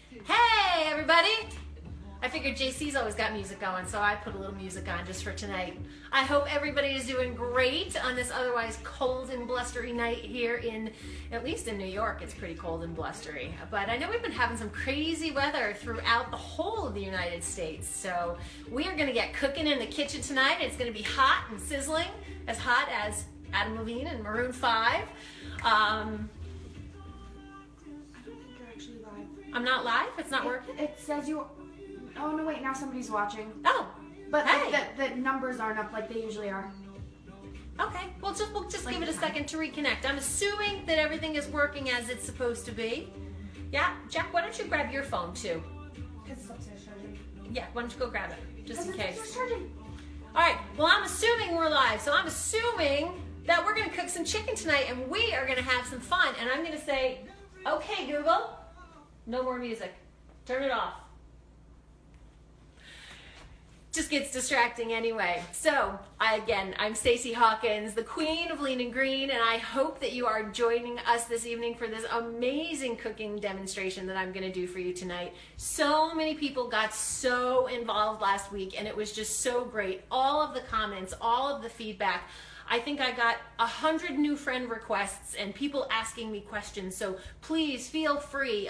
Hey everybody! I figured JC's always got music going, so I put a little music on just for tonight. I hope everybody is doing great on this otherwise cold and blustery night here in, at least in New York, it's pretty cold and blustery. But I know we've been having some crazy weather throughout the whole of the United States. So we are gonna get cooking in the kitchen tonight. It's gonna be hot and sizzling, as hot as Adam Levine and Maroon 5. I'm not live? It's not working? It says you... Oh, no, wait, now somebody's watching. Oh, but hey. the numbers aren't up like they usually are. Okay, we'll just like give it a second to reconnect. I'm assuming that everything is working as it's supposed to be. Yeah, Jack, why don't you grab your phone too? Because it's upstairs charging. Yeah, why don't you go grab it, just in case. It's charging. All right, well, I'm assuming we're live, so I'm assuming that we're gonna cook some chicken tonight and we are gonna have some fun. And I'm gonna say, okay, Google, no more music. Turn it off. Just gets distracting anyway. So, I'm Stacey Hawkins, the queen of Lean and Green, and I hope that you are joining us this evening for this amazing cooking demonstration that I'm gonna do for you tonight. So many people got so involved last week, and it was just so great. All of the comments, all of the feedback. I think I got 100 new friend requests and people asking me questions. So please feel free,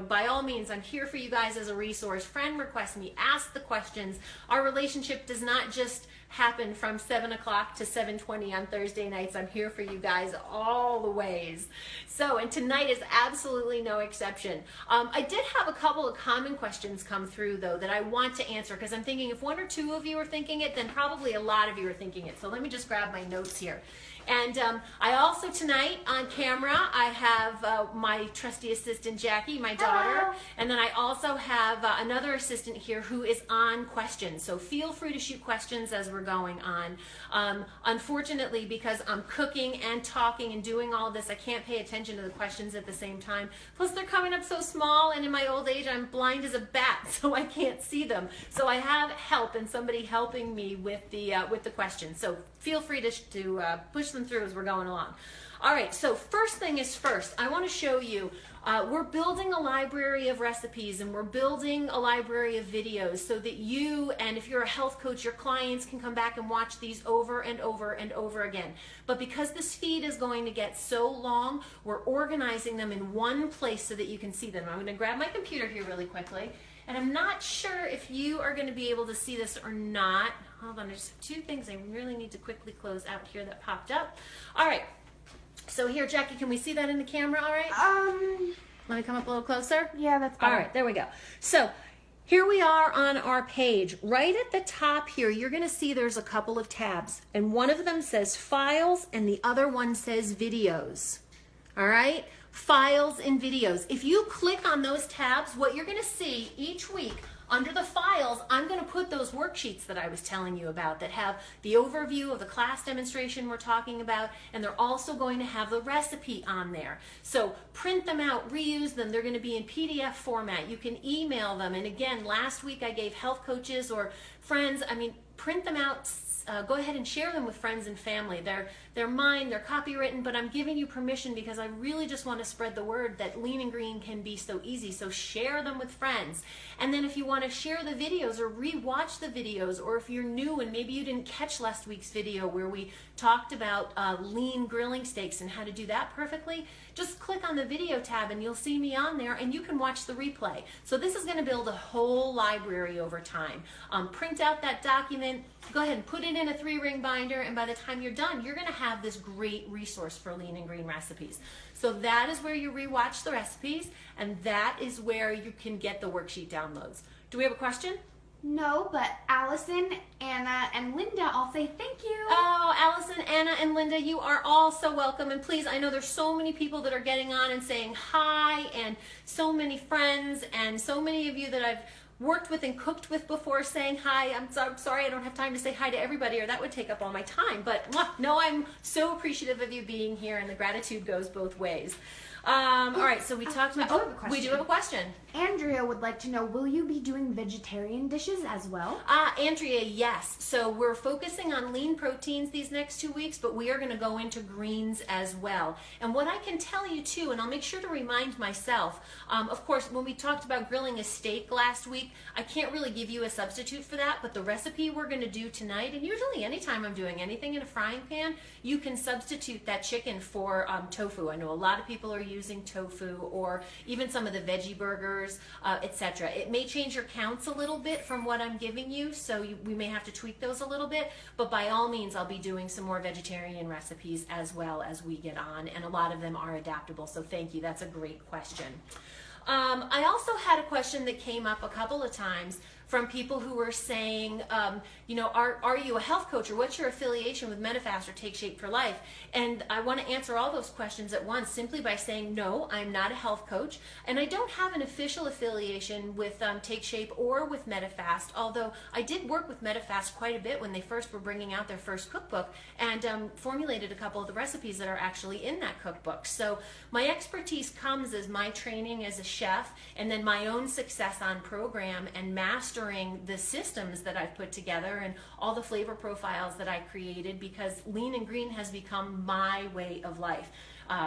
by all means, I'm here for you guys as a resource. Friend request me, ask the questions. Our relationship does not just happen from 7 o'clock to 7:20 on Thursday nights. I'm here for you guys all the ways. So, and tonight is absolutely no exception. I did have a couple of common questions come through though that I want to answer because I'm thinking if one or two of you are thinking it, then probably a lot of you are thinking it. So let me just grab my notes here. And I also tonight on camera, I have my trusty assistant Jackie, my daughter, Hello. and then I also have another assistant here who is on questions. So feel free to shoot questions as we're going on. Unfortunately, because I'm cooking and talking and doing all this, I can't pay attention to the questions at the same time. Plus they're coming up so small, and in my old age, I'm blind as a bat, so I can't see them. So I have help and somebody helping me with the questions. So feel free to push them through as we're going along. All right, so first thing is first, I want to show you, we're building a library of recipes and we're building a library of videos so that you, and if you're a health coach, your clients can come back and watch these over and over and over again. But because this feed is going to get so long, we're organizing them in one place so that you can see them. I'm going to grab my computer here really quickly. And I'm not sure if you are going to be able to see this or not. Hold on, there's two things I really need to quickly close out here that popped up. All right, so here, Jackie, can we see that in the camera all right? Let me come up a little closer. Yeah, that's better. All right, there we go. So here we are on our page. Right at the top here, you're going to see there's a couple of tabs. And one of them says Files and the other one says Videos. All right? Files and videos. If you click on those tabs, what you're going to see each week under the files, I'm going to put those worksheets that I was telling you about that have the overview of the class demonstration we're talking about, and they're also going to have the recipe on there. So print them out, reuse them. They're going to be in PDF format. You can email them. And again, last week I gave health coaches or friends, print them out. Go ahead and share them with friends and family. They're mine, they're copywritten, but I'm giving you permission because I really just want to spread the word that Lean and Green can be so easy. So share them with friends. And then if you want to share the videos or re-watch the videos, or if you're new and maybe you didn't catch last week's video where we talked about lean grilling steaks and how to do that perfectly, just click on the video tab and you'll see me on there and you can watch the replay. So this is going to build a whole library over time. Print out that document, go ahead and put it in a 3-ring binder, and by the time you're done, you're going to have this great resource for Lean and Green recipes. So that is where you rewatch the recipes, and that is where you can get the worksheet downloads. Do we have a question? No, but Allison, Anna, and Linda all say thank you. Oh, Allison, Anna, and Linda, you are all so welcome. And please, I know there's so many people that are getting on and saying hi, and so many friends, and so many of you that I've worked with and cooked with before saying hi. I'm sorry I don't have time to say hi to everybody, or that would take up all my time. But no, I'm so appreciative of you being here, and the gratitude goes both ways. All right, so we talked about. I do have a question. We do have a question. Andrea would like to know, will you be doing vegetarian dishes as well? Andrea, yes. So we're focusing on lean proteins these next 2 weeks, but we are going to go into greens as well. And what I can tell you too, and I'll make sure to remind myself, of course, when we talked about grilling a steak last week, I can't really give you a substitute for that, but the recipe we're going to do tonight, and usually anytime I'm doing anything in a frying pan, you can substitute that chicken for tofu. I know a lot of people are using tofu, or even some of the veggie burgers, etc. It may change your counts a little bit from what I'm giving you, so we may have to tweak those a little bit, but by all means I'll be doing some more vegetarian recipes as well as we get on, and a lot of them are adaptable, so thank you. That's a great question. I also had a question that came up a couple of times from people who were saying, you know, are you a health coach, or what's your affiliation with Medifast or Take Shape for Life? And I want to answer all those questions at once simply by saying, no, I'm not a health coach, and I don't have an official affiliation with Take Shape or with Medifast, although I did work with Medifast quite a bit when they first were bringing out their first cookbook, and formulated a couple of the recipes that are actually in that cookbook. So my expertise comes as my training as a chef, and then my own success on program and mastering the systems that I've put together and all the flavor profiles that I created, because lean and green has become my way of life.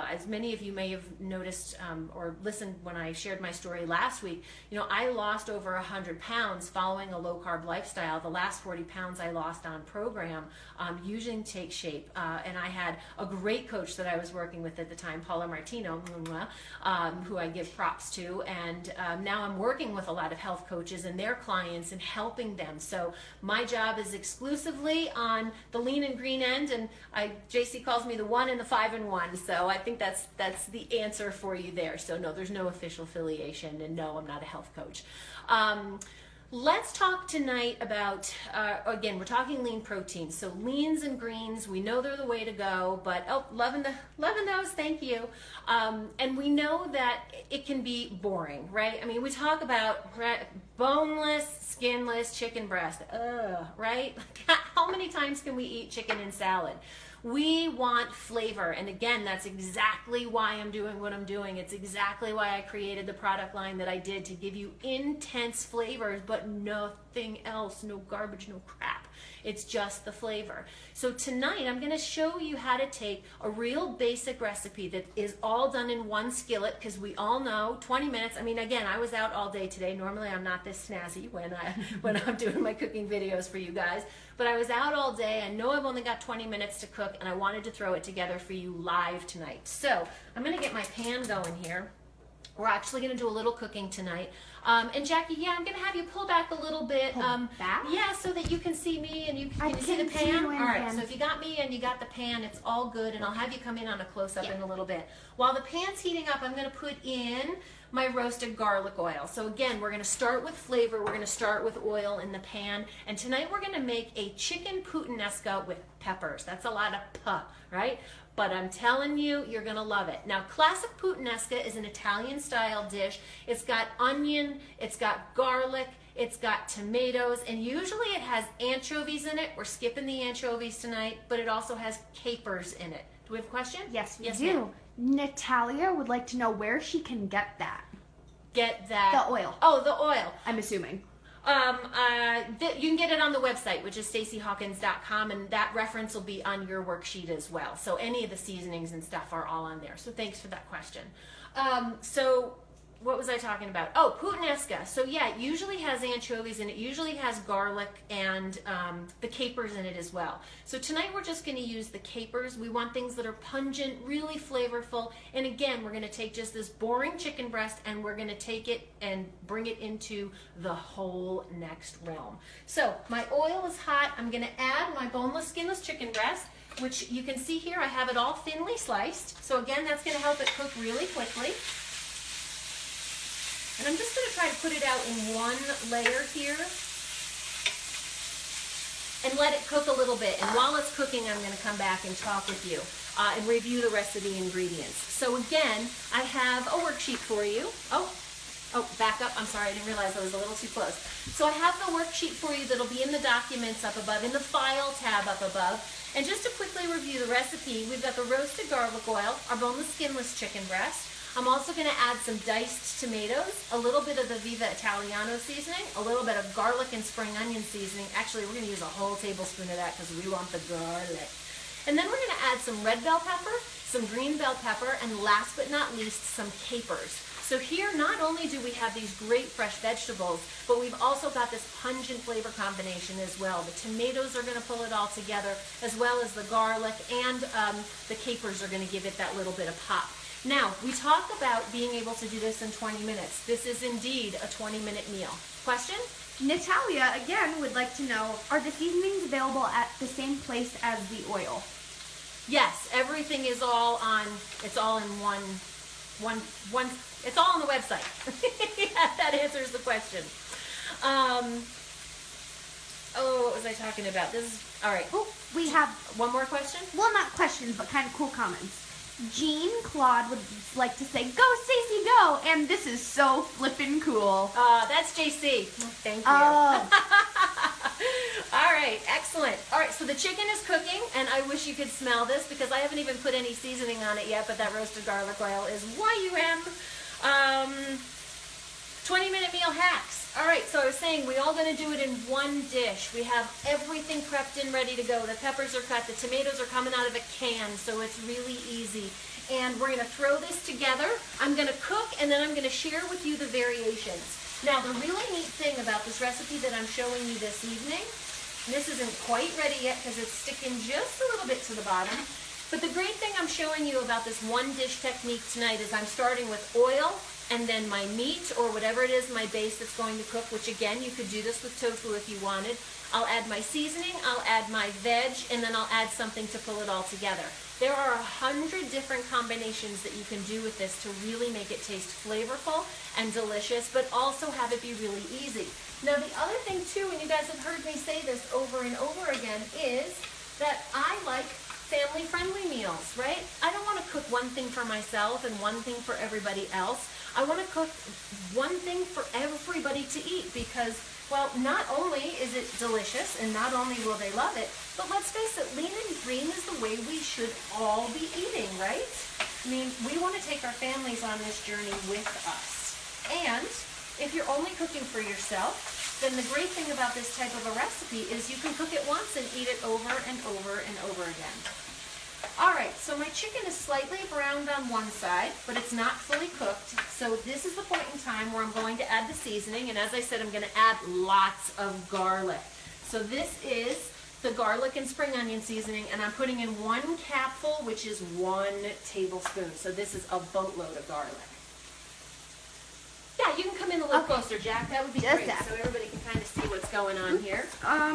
As many of you may have noticed or listened when I shared my story last week, you know, I lost over 100 pounds following a low-carb lifestyle. The last 40 pounds I lost on program using Take Shape. And I had a great coach that I was working with at the time, Paula Martino, who I give props to. And now I'm working with a lot of health coaches and their clients and helping them. So my job is exclusively on the lean and green end, and JC calls me the 1 and the 5 and 1. So I think that's the answer for you there. So no, there's no official affiliation, and no, I'm not a health coach. Let's talk tonight about, again, we're talking lean proteins. So leans and greens, we know they're the way to go, but loving those, thank you. And we know that it can be boring, right? I mean, we talk about boneless, skinless chicken breast, right? How many times can we eat chicken and salad? We want flavor, and again, that's exactly why I'm doing what I'm doing. It's exactly why I created the product line that I did, to give you intense flavors, but nothing else, no garbage, no crap. It's just the flavor. So tonight I'm going to show you how to take a real basic recipe that is all done in one skillet, because we all know 20 minutes. I mean, again, I was out all day today. Normally I'm not this snazzy when I'm doing my cooking videos for you guys, but I was out all day. I know I've only got 20 minutes to cook, and I wanted to throw it together for you live tonight. So I'm going to get my pan going here. We're actually going to do a little cooking tonight. And Jackie, yeah, I'm going to have you pull back a little bit. Back? Yeah, so that you can see me and can you see the pan? All right, so if you got me and you got the pan, it's all good, and I'll have you come in on a close-up in a little bit. While the pan's heating up, I'm going to put in my roasted garlic oil. So again, we're going to start with flavor. We're going to start with oil in the pan. And tonight we're going to make a chicken puttanesca with peppers. That's a lot of right? But I'm telling you, you're going to love it. Now, classic puttanesca is an Italian-style dish. It's got onion, it's got garlic, it's got tomatoes, and usually it has anchovies in it. We're skipping the anchovies tonight, but it also has capers in it. Do we have a question? Yes, we do. Natalia would like to know where she can get that. Get that? The oil. Oh, the oil. I'm assuming. You can get it on the website, which is staceyhawkins.com, and that reference will be on your worksheet as well. So any of the seasonings and stuff are all on there. So thanks for that question. So what was I talking about? Oh, puttanesca. So yeah, it usually has anchovies and it usually has garlic and the capers in it as well. So tonight we're just going to use the capers. We want things that are pungent, really flavorful. And again, we're going to take just this boring chicken breast and we're going to take it and bring it into the whole next realm. So my oil is hot. I'm going to add my boneless, skinless chicken breast, which you can see here. I have it all thinly sliced. So again, that's going to help it cook really quickly. And I'm just going to try to put it out in one layer here and let it cook a little bit. And while it's cooking, I'm going to come back and talk with you and review the rest of the ingredients. So again, I have a worksheet for you. Oh, back up. I'm sorry, I didn't realize I was a little too close. So I have the worksheet for you that'll be in the documents up above, in the file tab up above. And just to quickly review the recipe, we've got the roasted garlic oil, our boneless, skinless chicken breast. I'm also going to add some diced tomatoes, a little bit of the Viva Italiano seasoning, a little bit of garlic and spring onion seasoning. Actually, we're going to use a whole tablespoon of that because we want the garlic. And then we're going to add some red bell pepper, some green bell pepper, and last but not least, some capers. So here, not only do we have these great fresh vegetables, but we've also got this pungent flavor combination as well. The tomatoes are going to pull it all together, as well as the garlic, and the capers are going to give it that little bit of pop. Now, we talked about being able to do this in 20 minutes. This is indeed a 20-minute meal. Question? Natalia, again, would like to know, are the seasonings available at the same place as the oil? Yes, everything is all on, it's all in one, it's all on the website. Yeah, that answers the question. Oh, what was I talking about? This is, all right. Oh, we have, One more question? well, not questions, but kind of cool comments. Jean Claude would like to say, go Stacey, go! And this is so flippin' cool. That's JC. Thank you. Oh. All right, excellent. All right, so the chicken is cooking, and I wish you could smell this because I haven't even put any seasoning on it yet, but that roasted garlic oil is YUM. 20-minute meal hacks. All right, so I was saying we're all going to do it in one dish. We have everything prepped and ready to go. The peppers are cut. The tomatoes are coming out of a can, so it's really easy. And we're going to throw this together. I'm going to cook, and then I'm going to share with you the variations. Now, the really neat thing about this recipe that I'm showing you this evening, this isn't quite ready yet because it's sticking just a little bit to the bottom. But the great thing I'm showing you about this one dish technique tonight is I'm starting with oil and then my meat or whatever it is, my base that's going to cook, which again, you could do this with tofu if you wanted. I'll add my seasoning, I'll add my veg, and then I'll add something to pull it all together. There are 100 different combinations that you can do with this to really make it taste flavorful and delicious, but also have it be really easy. Now, the other thing too, and you guys have heard me say this over and over again, is that I like family-friendly meals, right? I don't want to cook one thing for myself and one thing for everybody else. I want to cook one thing for everybody to eat because, well, not only is it delicious and not only will they love it, but let's face it, lean and green is the way we should all be eating, right? I mean, we want to take our families on this journey with us. And if you're only cooking for yourself, then the great thing about this type of a recipe is you can cook it once and eat it over and over and over again. All right, so my chicken is slightly browned on one side, but it's not fully cooked. So this is the point in time where I'm going to add the seasoning. And as I said, I'm going to add lots of garlic. So this is the garlic and spring onion seasoning, and I'm putting in 1 capful, which is 1 tablespoon. So this is a boatload of garlic. Yeah, you can come in a little closer, Jack. That would be Just great, that. so everybody can kind of see what's going on here. I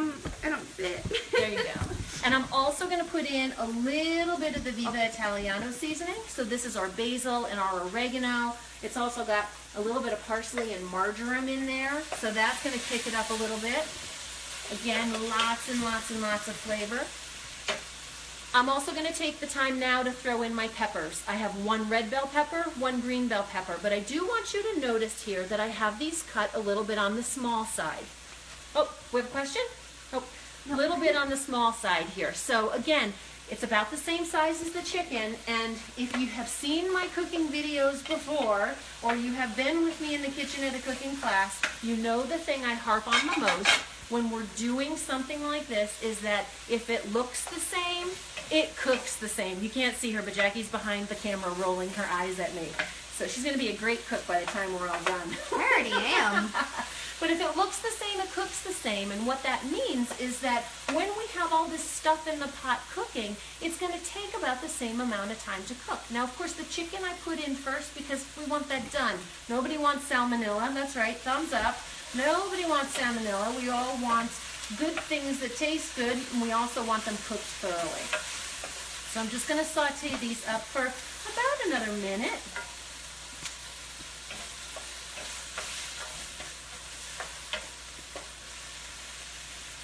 don't fit. There you go. And I'm also going to put in a little bit of the Viva Italiano seasoning. So this is our basil and our oregano. It's also got a little bit of parsley and marjoram in there. So that's going to kick it up a little bit. Again, lots and lots and lots of flavor. I'm also going to take the time now to throw in my peppers. I have 1 red bell pepper, 1 green bell pepper, but I do want you to notice here that I have these cut a little bit on the small side. Oh, we have a question? Oh, a little bit on the small side here. So again, it's about the same size as the chicken, and if you have seen my cooking videos before, or you have been with me in the kitchen at a cooking class, you know the thing I harp on the most when we're doing something like this is that if it looks the same, it cooks the same. You can't see her, but Jackie's behind the camera rolling her eyes at me. So she's going to be a great cook by the time we're all done. I already am. But if it looks the same, it cooks the same. And what that means is that when we have all this stuff in the pot cooking, it's going to take about the same amount of time to cook. Now, of course, the chicken I put in first because we want that done. Nobody wants salmonella. That's right. Thumbs up. Nobody wants salmonella. We all want good things that taste good, and we also want them cooked thoroughly. So I'm just going to saute these up for about another minute.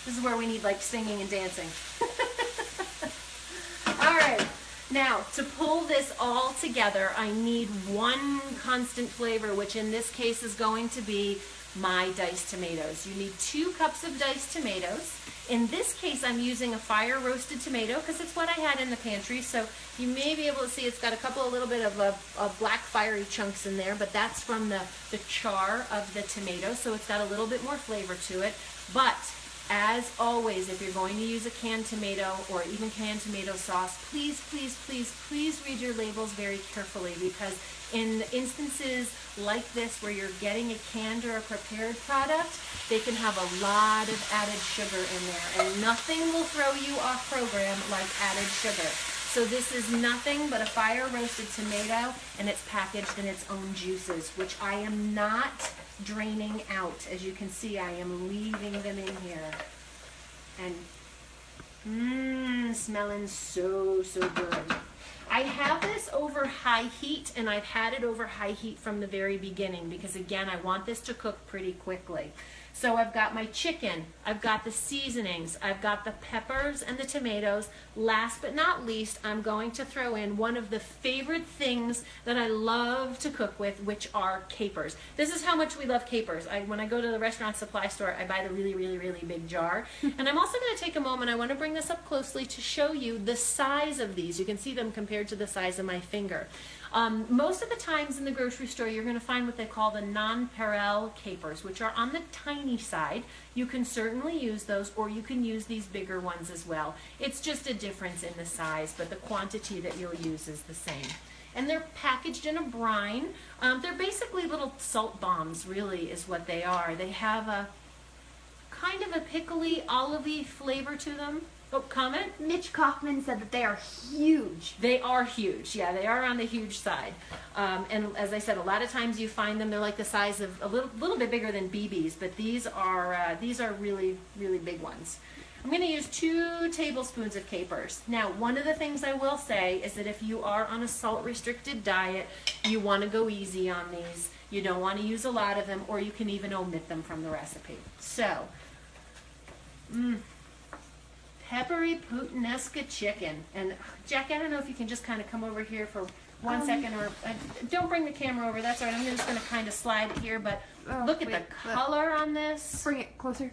This is where we need like singing and dancing. All right. Now, to pull this all together, I need one constant flavor, which in this case is going to be my diced tomatoes. You need 2 cups of diced tomatoes. In this case, I'm using a fire roasted tomato because it's what I had in the pantry. So you may be able to see it's got a little bit of black fiery chunks in there, but that's from the char of the tomato. So it's got a little bit more flavor to it. But as always, if you're going to use a canned tomato or even canned tomato sauce, please, please, please, please read your labels very carefully, because in instances like this where you're getting a canned or a prepared product, they can have a lot of added sugar in there, and nothing will throw you off program like added sugar. So this is nothing but a fire roasted tomato, and it's packaged in its own juices, which I am not draining out. As you can see, I am leaving them in here. And smelling so good. I have this over high heat, and I've had it over high heat from the very beginning because, again, I want this to cook pretty quickly. So I've got my chicken, I've got the seasonings, I've got the peppers and the tomatoes. Last but not least, I'm going to throw in one of the favorite things that I love to cook with, which are capers. This is how much we love capers. When I go to the restaurant supply store, I buy the really, really, really big jar. And I'm also going to take a moment, I want to bring this up closely to show you the size of these. You can see them compared to the size of my finger. Most of the times in the grocery store, you're going to find what they call the nonpareil capers, which are on the tiny side. You can certainly use those, or you can use these bigger ones as well. It's just a difference in the size, but the quantity that you'll use is the same. And they're packaged in a brine. They're basically little salt bombs, really, is what they are. They have a kind of a pickly, olivey flavor to them. Oh, comment? Mitch Kaufman said that they are huge. They are huge. Yeah, they are on the huge side. And as I said, a lot of times you find them, they're like the size of a little bit bigger than BBs, but these are really, really big ones. I'm going to use 2 tablespoons of capers. Now, one of the things I will say is that if you are on a salt-restricted diet, you want to go easy on these. You don't want to use a lot of them, or you can even omit them from the recipe. So, Peppery Puttanesca chicken. And Jack, I don't know if you can just kind of come over here for 1 second, or don't bring the camera over. That's all right. I'm just going to kind of slide it here, but look at the color on this. Bring it closer.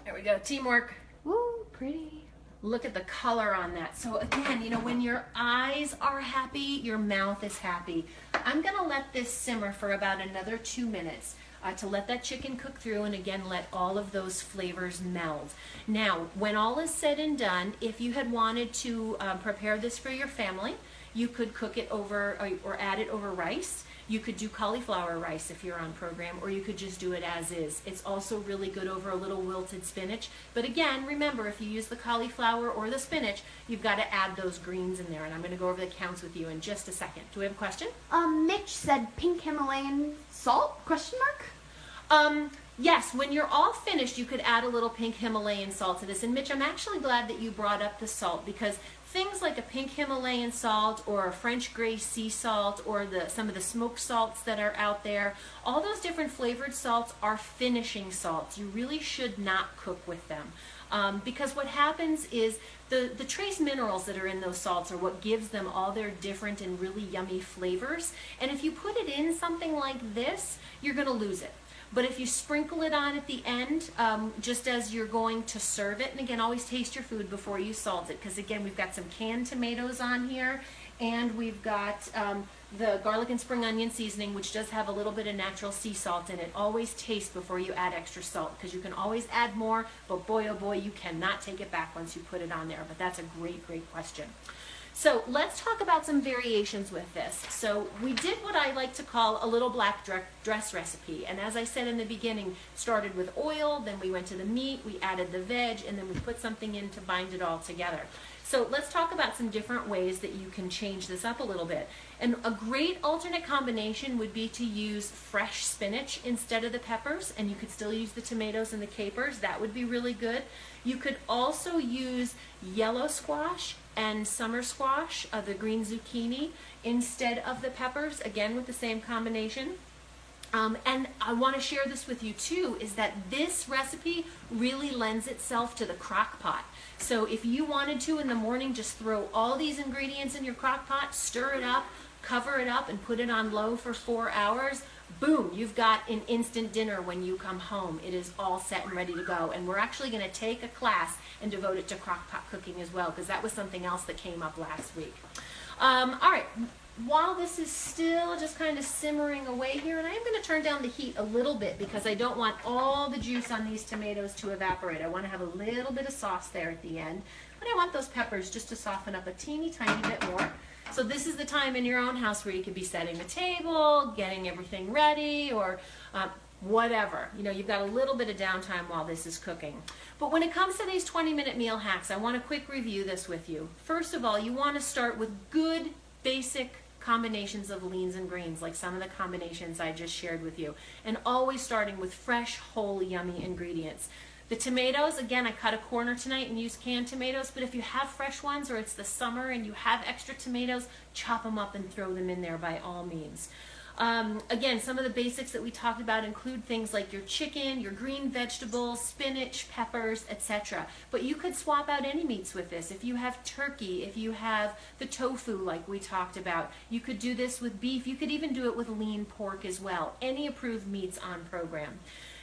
There we go. Teamwork. Woo, pretty. Look at the color on that. So again, you know, when your eyes are happy, your mouth is happy. I'm going to let this simmer for about another 2 minutes. To let that chicken cook through, and again, let all of those flavors meld. Now, when all is said and done, if you had wanted to prepare this for your family, you could cook it over or add it over rice. You could do cauliflower rice if you're on program, or you could just do it as is. It's also really good over a little wilted spinach. But again, remember, if you use the cauliflower or the spinach, you've got to add those greens in there. And I'm going to go over the counts with you in just a second. Do we have a question? Mitch said pink Himalayan salt, question mark? Yes, when you're all finished, you could add a little pink Himalayan salt to this. And Mitch, I'm actually glad that you brought up the salt, because things like a pink Himalayan salt or a French gray sea salt or some of the smoked salts that are out there, all those different flavored salts are finishing salts. You really should not cook with them. Because what happens is the trace minerals that are in those salts are what gives them all their different and really yummy flavors. And if you put it in something like this, you're going to lose it. But if you sprinkle it on at the end, just as you're going to serve it, and again, always taste your food before you salt it, because again, we've got some canned tomatoes on here, and we've got the garlic and spring onion seasoning, which does have a little bit of natural sea salt in it. Always taste before you add extra salt, because you can always add more, but boy, oh boy, you cannot take it back once you put it on there. But that's a great, great question. So let's talk about some variations with this. So we did what I like to call a little black dress recipe. And as I said in the beginning, started with oil, then we went to the meat, we added the veg, and then we put something in to bind it all together. So let's talk about some different ways that you can change this up a little bit. And a great alternate combination would be to use fresh spinach instead of the peppers, and you could still use the tomatoes and the capers. That would be really good. You could also use yellow squash and summer squash, the green zucchini, instead of the peppers, again with the same combination. And I want to share this with you too, is that this recipe really lends itself to the crock pot. So if you wanted to in the morning, just throw all these ingredients in your crock pot, stir it up, cover it up, and put it on low for 4 hours. Boom, you've got an instant dinner when you come home. It is all set and ready to go. And we're actually going to take a class and devote it to crock pot cooking as well, because that was something else that came up last week. All right. While this is still just kind of simmering away here, and I'm going to turn down the heat a little bit because I don't want all the juice on these tomatoes to evaporate. I want to have a little bit of sauce there at the end, but I want those peppers just to soften up a teeny tiny bit more. So this is the time in your own house where you could be setting the table, getting everything ready, or whatever. You know, you've got a little bit of downtime while this is cooking. But when it comes to these 20-minute meal hacks, I want to quick review this with you. First of all, you want to start with good, basic combinations of leans and greens, like some of the combinations I just shared with you, and always starting with fresh, whole, yummy ingredients. The tomatoes, again, I cut a corner tonight and used canned tomatoes, but if you have fresh ones or it's the summer and you have extra tomatoes, chop them up and throw them in there by all means. Again, some of the basics that we talked about include things like your chicken, your green vegetables, spinach, peppers, etc. But you could swap out any meats with this. If you have turkey, if you have the tofu like we talked about, you could do this with beef. You could even do it with lean pork as well. Any approved meats on program.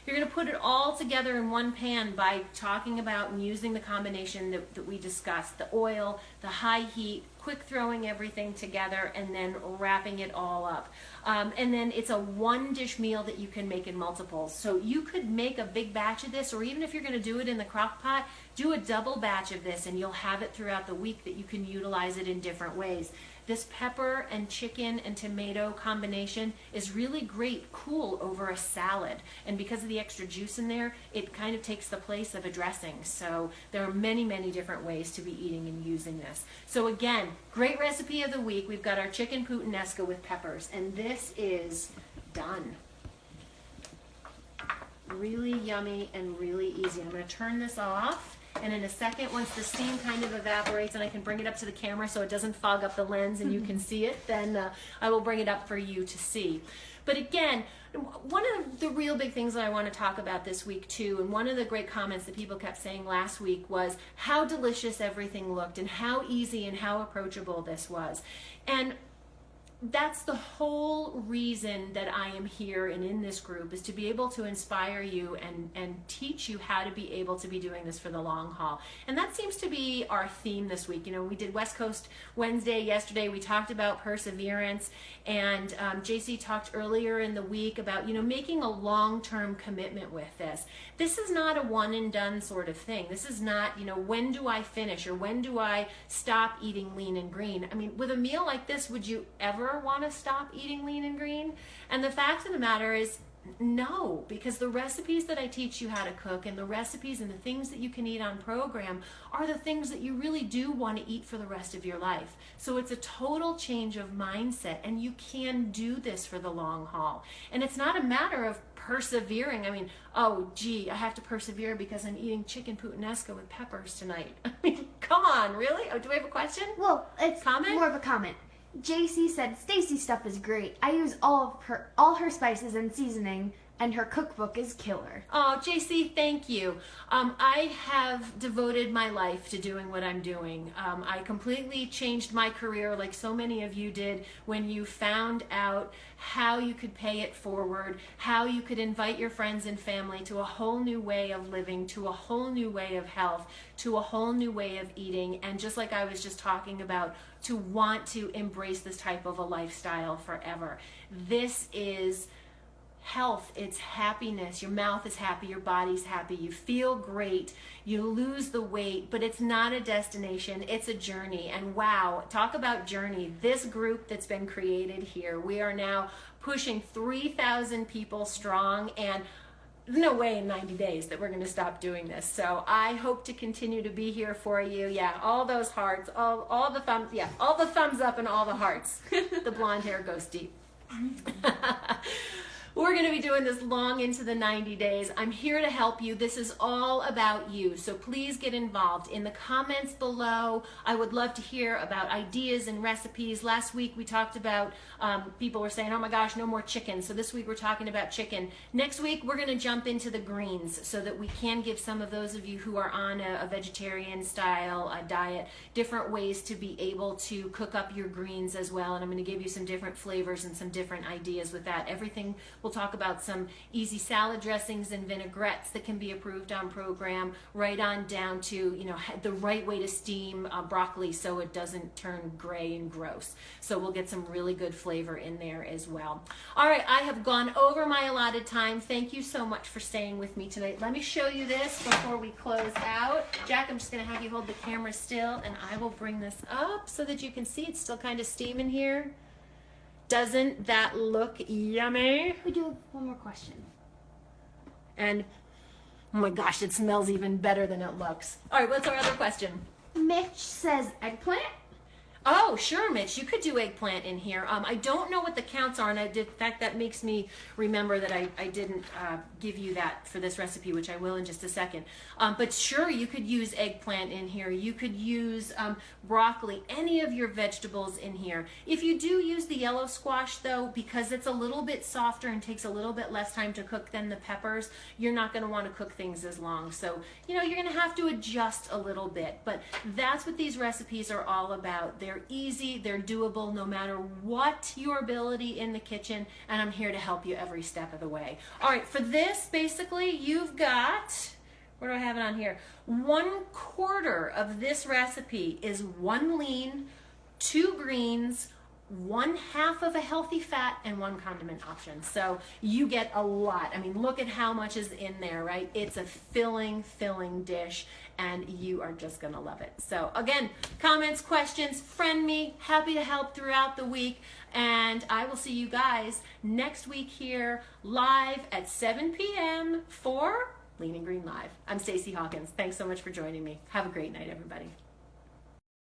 You're going to put it all together in one pan by talking about and using the combination that we discussed. The oil, the high heat, quick throwing everything together, and then wrapping it all up. And then it's a one dish meal that you can make in multiples. So you could make a big batch of this, or even if you're going to do it in the crock pot, do a double batch of this and you'll have it throughout the week that you can utilize it in different ways. This pepper and chicken and tomato combination is really great cool over a salad. And because of the extra juice in there, it kind of takes the place of a dressing. So there are many, many different ways to be eating and using this. So again, great recipe of the week. We've got our chicken puttanesca with peppers, and this is done. Really yummy and really easy. I'm going to turn this off. And in a second, once the steam kind of evaporates and I can bring it up to the camera so it doesn't fog up the lens and you can see it, then I will bring it up for you to see. But again, one of the real big things that I want to talk about this week too, and one of the great comments that people kept saying last week was how delicious everything looked and how easy and how approachable this was. And that's the whole reason that I am here and in this group, is to be able to inspire you and teach you how to be able to be doing this for the long haul. And that seems to be our theme this week. You know, we did West Coast Wednesday yesterday. We talked about perseverance, and JC talked earlier in the week about, you know, making a long-term commitment with this. This is not a one and done sort of thing. This is not, you know, when do I finish or when do I stop eating lean and green? I mean, with a meal like this, would you ever want to stop eating lean and green? And the fact of the matter is no, because the recipes that I teach you how to cook and the recipes and the things that you can eat on program are the things that you really do want to eat for the rest of your life. So it's a total change of mindset, and you can do this for the long haul. And it's not a matter of persevering. I mean, oh gee, I have to persevere because I'm eating chicken puttanesca with peppers tonight. I mean, come on, really? Oh, do we have a question? Well, it's comment? more of a comment. JC said, Stacey stuff is great. I use all her spices and seasoning, and her cookbook is killer. Oh, JC, thank you. I have devoted my life to doing what I'm doing. I completely changed my career like so many of you did when you found out how you could pay it forward, how you could invite your friends and family to a whole new way of living, to a whole new way of health, to a whole new way of eating, and just like I was just talking about, to want to embrace this type of a lifestyle forever. This is health, it's happiness. Your mouth is happy, your body's happy, you feel great, you lose the weight, but it's not a destination, it's a journey. And wow, talk about journey. This group that's been created here, we are now pushing 3,000 people strong, and there's no way in 90 days that we're going to stop doing this. So I hope to continue to be here for you. Yeah, all those hearts, all the thumbs, yeah, all the thumbs up and all the hearts. The blonde hair goes deep. We're going to be doing this long into the 90 days. I'm here to help you. This is all about you. So please get involved. In the comments below, I would love to hear about ideas and recipes. Last week we talked about, people were saying, oh my gosh, no more chicken. So this week we're talking about chicken. Next week we're going to jump into the greens so that we can give some of those of you who are on a vegetarian style diet different ways to be able to cook up your greens as well. And I'm going to give you some different flavors and some different ideas with that. Everything, we'll talk about some easy salad dressings and vinaigrettes that can be approved on program, right on down to, you know, the right way to steam broccoli so it doesn't turn gray and gross. So we'll get some really good flavor in there as well. All right, I have gone over my allotted time. Thank you so much for staying with me tonight. Let me show you this before we close out. Jack, I'm just going to have you hold the camera still, and I will bring this up so that you can see it's still kind of steaming here. Doesn't that look yummy? We do have one more question. And oh my gosh, it smells even better than it looks. All right, what's our other question? Mitch says eggplant. Oh, sure, Mitch, you could do eggplant in here. I don't know what the counts are, and in fact, that makes me remember that I didn't give you that for this recipe, which I will in just a second. But sure, you could use eggplant in here. You could use broccoli, any of your vegetables in here. If you do use the yellow squash, though, because it's a little bit softer and takes a little bit less time to cook than the peppers, you're not going to want to cook things as long. So, you know, you're going to have to adjust a little bit. But that's what these recipes are all about. They're easy, they're doable no matter what your ability in the kitchen, and I'm here to help you every step of the way. All right, for this, basically, you've got, where do I have it on here? 1/4 of this recipe is 1 lean, 2 greens, 1/2 of a healthy fat, and 1 condiment option. So you get a lot. I mean, look at how much is in there, right? It's a filling dish, and you are just gonna love it. So again, comments, questions, friend me. Happy to help throughout the week, and I will see you guys next week here live at 7 p.m. for Lean and Green Live. I'm Stacey Hawkins. Thanks so much for joining me. Have a great night, everybody.